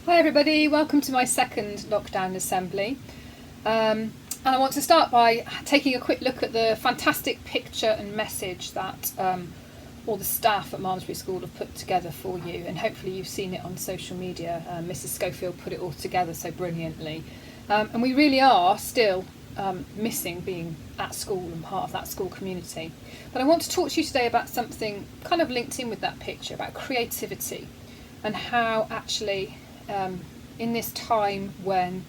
Hi everybody, welcome to my second lockdown assembly. And I want to start by taking a quick look at the fantastic picture and message that all the staff at Malmesbury School have put together for you, and hopefully you've seen it on social media. Mrs. Schofield put it all together so brilliantly. And we really are still missing being at school and part of that school community. But I want to talk to you today about something kind of linked in with that picture, about creativity, and how actually in this time when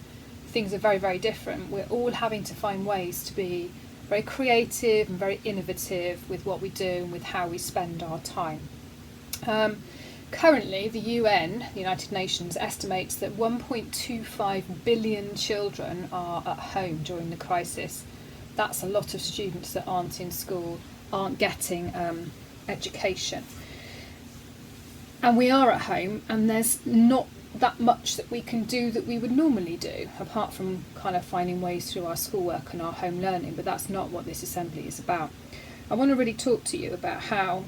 things are very, very different, we're all having to find ways to be very creative and very innovative with what we do and with how we spend our time. Currently, the UN, the United Nations, estimates that 1.25 billion children are at home during the crisis. That's a lot of students that aren't in school, aren't getting education. And we are at home, and there's not that much that we can do that we would normally do, apart from kind of finding ways through our schoolwork and our home learning, but that's not what this assembly is about. I want to really talk to you about how,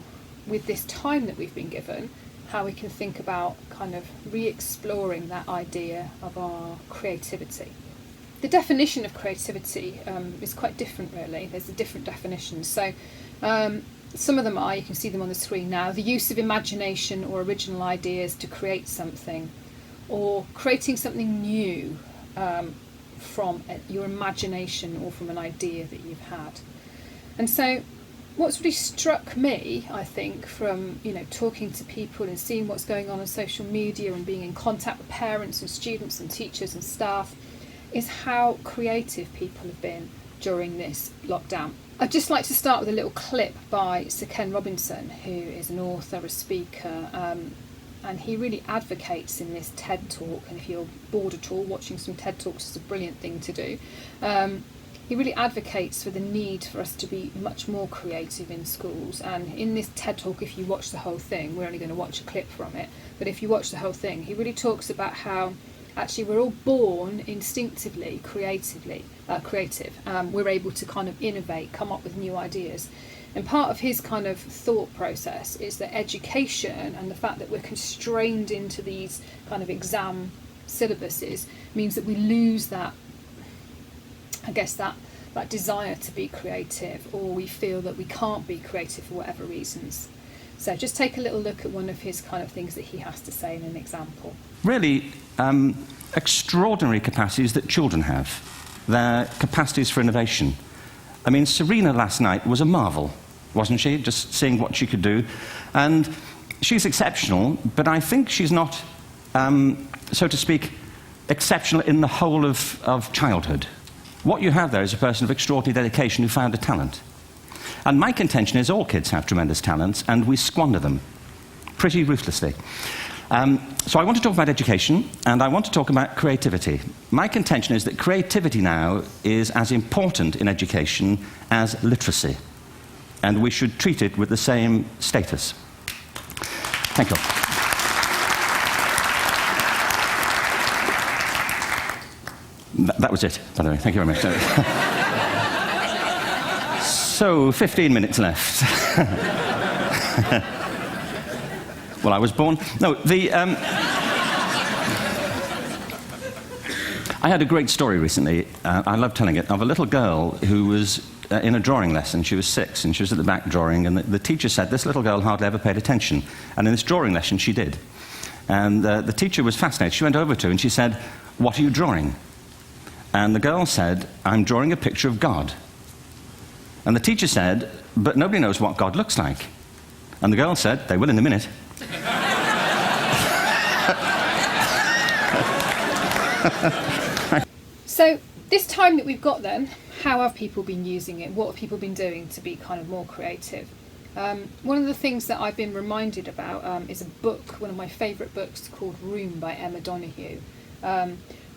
with this time that we've been given, how we can think about kind of re-exploring that idea of our creativity. The definition of creativity is quite different, really. There's a different definitions. So some of them are, you can see them on the screen now, the use of imagination or original ideas to create something, or creating something new from your imagination or from an idea that you've had. And so what's really struck me, I think, from talking to people and seeing what's going on social media and being in contact with parents and students and teachers and staff, is how creative people have been during this lockdown. I'd just like to start with a little clip by Sir Ken Robinson, who is an author, a speaker, and he really advocates in this TED Talk, and if you're bored at all, watching some TED Talks is a brilliant thing to do. He really advocates for the need for us to be much more creative in schools, and in this TED Talk, if you watch the whole thing, we're only going to watch a clip from it, but if you watch the whole thing, he really talks about how actually we're all born instinctively creative. We're able to kind of innovate, come up with new ideas. And part of his kind of thought process is that education and the fact that we're constrained into these kind of exam syllabuses means that we lose that, I guess, that desire to be creative, or we feel that we can't be creative for whatever reasons. So just take a little look at one of his kind of things that he has to say in an example. Really extraordinary capacities that children have, their capacities for innovation. I mean, Serena last night was a marvel, wasn't she? Just seeing what she could do. And she's exceptional, but I think she's not, so to speak, exceptional in the whole of childhood. What you have there is a person of extraordinary dedication who found a talent. And my contention is all kids have tremendous talents, and we squander them pretty ruthlessly. So I want to talk about education, and I want to talk about creativity. My contention is that creativity now is as important in education as literacy, and we should treat it with the same status. Thank you. That was it, by the way. Thank you very much. So, 15 minutes left. Well, I was born... No, I had a great story recently, I love telling it, of a little girl who was in a drawing lesson. She was 6, and she was at the back drawing, and the teacher said, this little girl hardly ever paid attention. And in this drawing lesson, she did. And the teacher was fascinated. She went over to her, and she said, what are you drawing? And the girl said, I'm drawing a picture of God. And the teacher said, but nobody knows what God looks like. And the girl said, they will in a minute. So this time that we've got then, how have people been using it? What have people been doing to be kind of more creative? One of the things that I've been reminded about is a book, one of my favourite books, called Room by Emma Donoghue,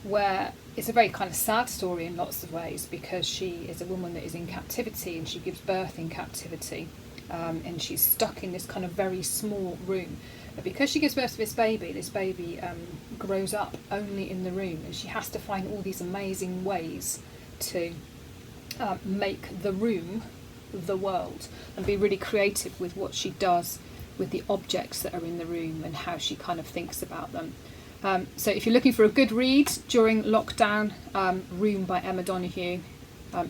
where it's a very kind of sad story in lots of ways, because she is a woman that is in captivity and she gives birth in captivity, and she's stuck in this kind of very small room. But because she gives birth to this baby grows up only in the room, and she has to find all these amazing ways to make the room the world, and be really creative with what she does with the objects that are in the room and how she kind of thinks about them. So if you're looking for a good read during lockdown, Room by Emma Donoghue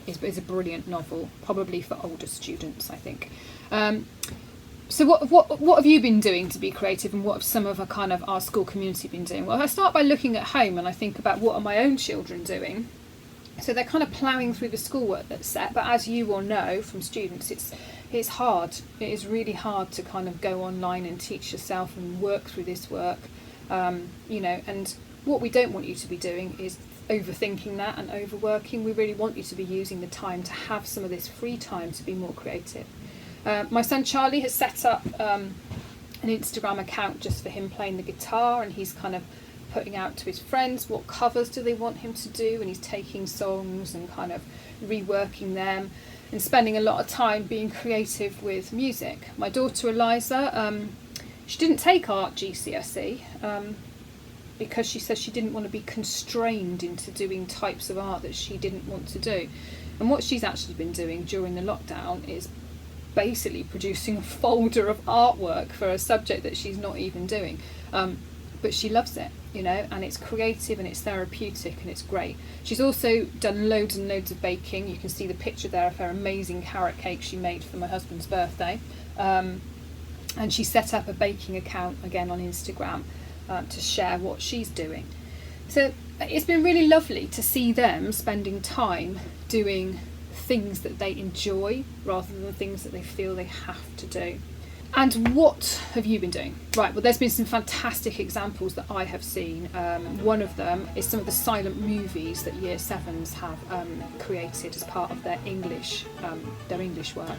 is a brilliant novel, probably for older students, I think. So what have you been doing to be creative, and what have some of our school community been doing? Well, I start by looking at home, and I think about what are my own children doing. So they're kind of ploughing through the schoolwork that's set, but as you all know from students, it's hard. It is really hard to kind of go online and teach yourself and work through this work, and what we don't want you to be doing is overthinking that and overworking. We really want you to be using the time to have some of this free time to be more creative. My son Charlie has set up an Instagram account just for him playing the guitar, and he's kind of putting out to his friends what covers do they want him to do, and he's taking songs and kind of reworking them and spending a lot of time being creative with music. My daughter Eliza, she didn't take art GCSE because she says she didn't want to be constrained into doing types of art that she didn't want to do. And what she's actually been doing during the lockdown is basically producing a folder of artwork for a subject that she's not even doing. But she loves it, and it's creative and it's therapeutic and it's great. She's also done loads and loads of baking. You can see the picture there of her amazing carrot cake she made for my husband's birthday. And she set up a baking account again on Instagram to share what she's doing. So it's been really lovely to see them spending time doing things that they enjoy rather than things that they feel they have to do. And what have you been doing? Right, well, there's been some fantastic examples that I have seen. One of them is some of the silent movies that Year 7s have created as part of their English work.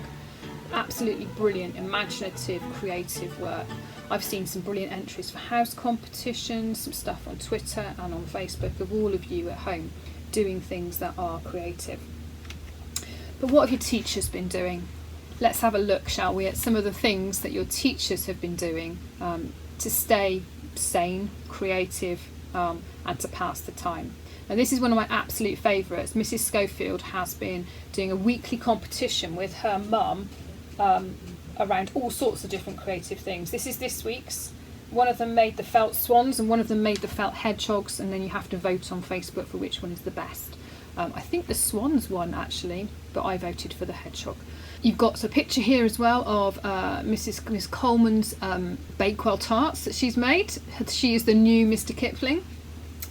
Absolutely brilliant, imaginative, creative work. I've seen some brilliant entries for house competitions, some stuff on Twitter and on Facebook of all of you at home doing things that are creative. But what have your teachers been doing? Let's have a look, shall we, at some of the things that your teachers have been doing to stay sane, creative, and to pass the time. And this is one of my absolute favourites. Mrs. Schofield has been doing a weekly competition with her mum around all sorts of different creative things. This is this week's. One of them made the felt swans and one of them made the felt hedgehogs, and then you have to vote on Facebook for which one is the best. I think the swans won actually, but I voted for the hedgehog. You've got a picture here as well of Miss Coleman's Bakewell tarts that she's made. She is the new Mr. Kipling.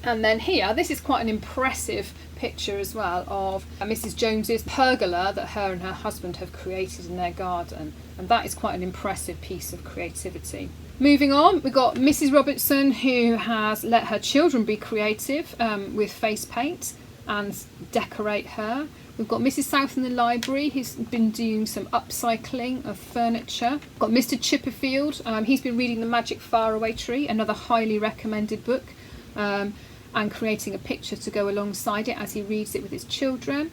And then here, this is quite an impressive picture as well of Mrs. Jones's pergola that her and her husband have created in their garden. And that is quite an impressive piece of creativity. Moving on, we've got Mrs. Robertson, who has let her children be creative with face paint and decorate her. We've got Mrs. South in the library, who's been doing some upcycling of furniture. We've got Mr. Chipperfield, he's been reading The Magic Faraway Tree, another highly recommended book, and creating a picture to go alongside it as he reads it with his children.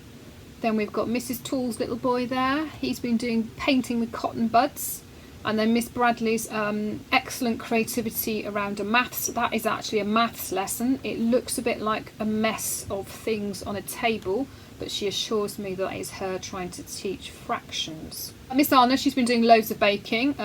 Then we've got Mrs. Tall's little boy there, he's been doing painting with cotton buds. And then Miss Bradley's excellent creativity around a maths. That is actually a maths lesson. It looks a bit like a mess of things on a table, but she assures me that is her trying to teach fractions. Miss Anna, she's been doing loads of baking,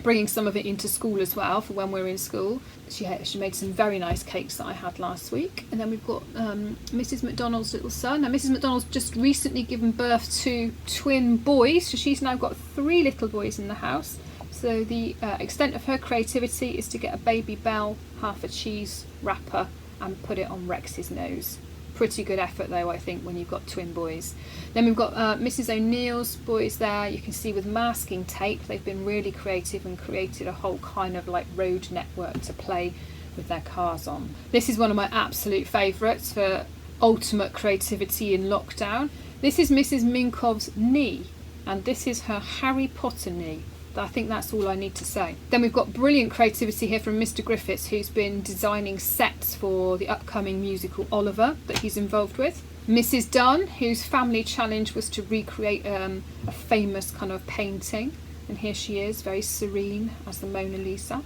bringing some of it into school as well for when we're in school. She made some very nice cakes that I had last week. And then we've got Mrs. McDonald's little son. Now Mrs. McDonald's just recently given birth to twin boys, so she's now got 3 little boys in the house. So the extent of her creativity is to get a baby bell, half a cheese wrapper, and put it on Rex's nose. Pretty good effort though, I think, when you've got twin boys. Then we've got Mrs. O'Neill's boys there. You can see with masking tape they've been really creative and created a whole kind of like road network to play with their cars on. This is one of my absolute favourites for ultimate creativity in lockdown. This is Mrs. Minkov's knee, and this is her Harry Potter knee. I think that's all I need to say. Then we've got brilliant creativity here from Mr. Griffiths, who's been designing sets for the upcoming musical Oliver that he's involved with. Mrs. Dunn, whose family challenge was to recreate a famous kind of painting. And here she is, very serene as the Mona Lisa.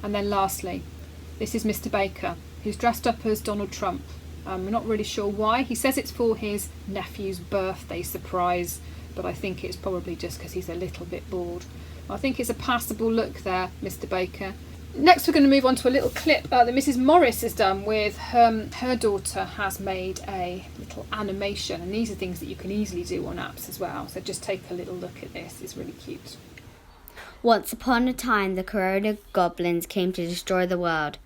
And then lastly, this is Mr. Baker, who's dressed up as Donald Trump. We're not really sure why. He says it's for his nephew's birthday surprise, but I think it's probably just because he's a little bit bored. I think it's a passable look there, Mr. Baker. Next we're going to move on to a little clip that Mrs Morris has done with her daughter has made a little animation, and these are things that you can easily do on apps as well, so just take a little look at this. It's really cute. Once upon a time, the corona goblins came to destroy the world.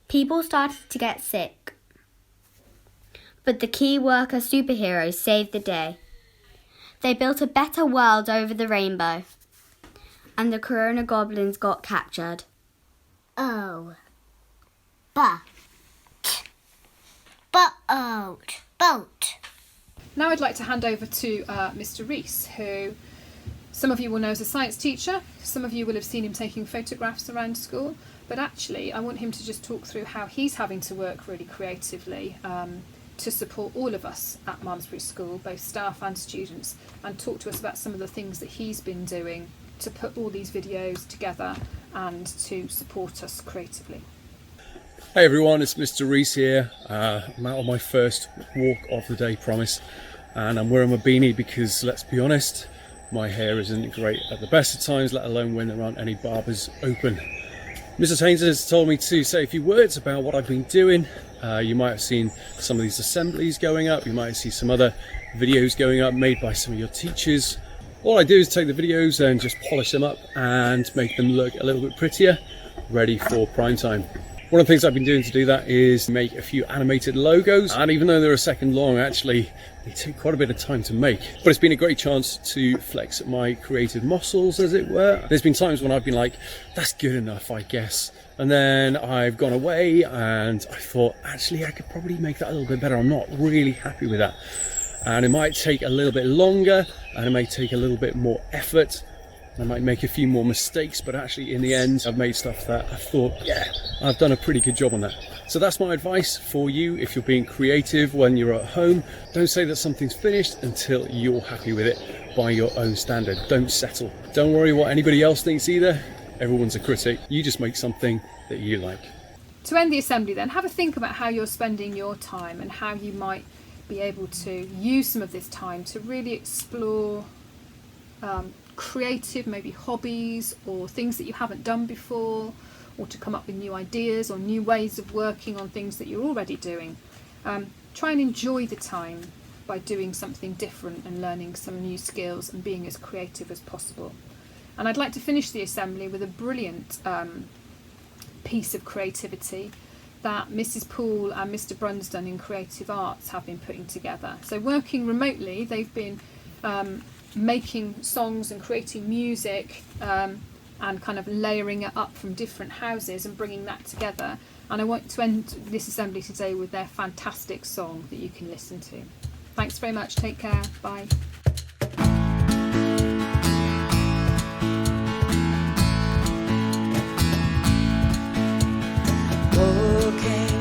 People started to get sick, but the key worker superheroes saved the day. They built a better world over the rainbow, and the corona goblins got captured. Oh. Boat. Now I'd like to hand over to Mr Rees, who some of you will know as a science teacher, some of you will have seen him taking photographs around school, but actually I want him to just talk through how he's having to work really creatively to support all of us at Malmesbury School, both staff and students, and talk to us about some of the things that he's been doing to put all these videos together and to support us creatively. Hey everyone, it's Mr Rees here. I'm out on my first walk of the day, promise, and I'm wearing my beanie because, let's be honest, my hair isn't great at the best of times, let alone when there aren't any barbers open. Mrs Haines has told me to say a few words about what I've been doing. You might have seen some of these assemblies going up, you might see some other videos going up made by some of your teachers. All I do is take the videos and just polish them up and make them look a little bit prettier, ready for prime time. One of the things I've been doing to do that is make a few animated logos, and even though they're a second long, actually they take quite a bit of time to make. But it's been a great chance to flex my creative muscles, as it were. There's been times when I've been like, that's good enough, I guess. And then I've gone away and I thought, actually I could probably make that a little bit better. I'm not really happy with that. And it might take a little bit longer, and it may take a little bit more effort. I might make a few more mistakes, but actually in the end I've made stuff that I thought, yeah, I've done a pretty good job on that. So that's my advice for you if you're being creative when you're at home. Don't say that something's finished until you're happy with it by your own standard. Don't settle. Don't worry what anybody else thinks either. Everyone's a critic. You just make something that you like. To end the assembly then, have a think about how you're spending your time and how you might be able to use some of this time to really explore creative, maybe hobbies or things that you haven't done before, or to come up with new ideas or new ways of working on things that you're already doing. Try and enjoy the time by doing something different and learning some new skills and being as creative as possible. And I'd like to finish the assembly with a brilliant piece of creativity that Mrs Poole and Mr Brunsdon in Creative Arts have been putting together. So working remotely, they've been making songs and creating music and kind of layering it up from different houses and bringing that together. And I want to end this assembly today with their fantastic song that you can listen to. Thanks very much, take care, bye. Walking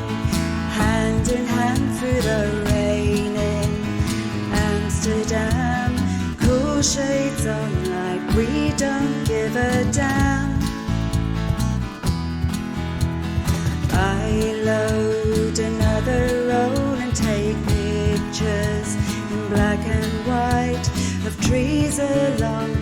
hand in hand through the rain in Amsterdam, cool shades on like we don't give a damn. I load another roll and take pictures in black and white of trees along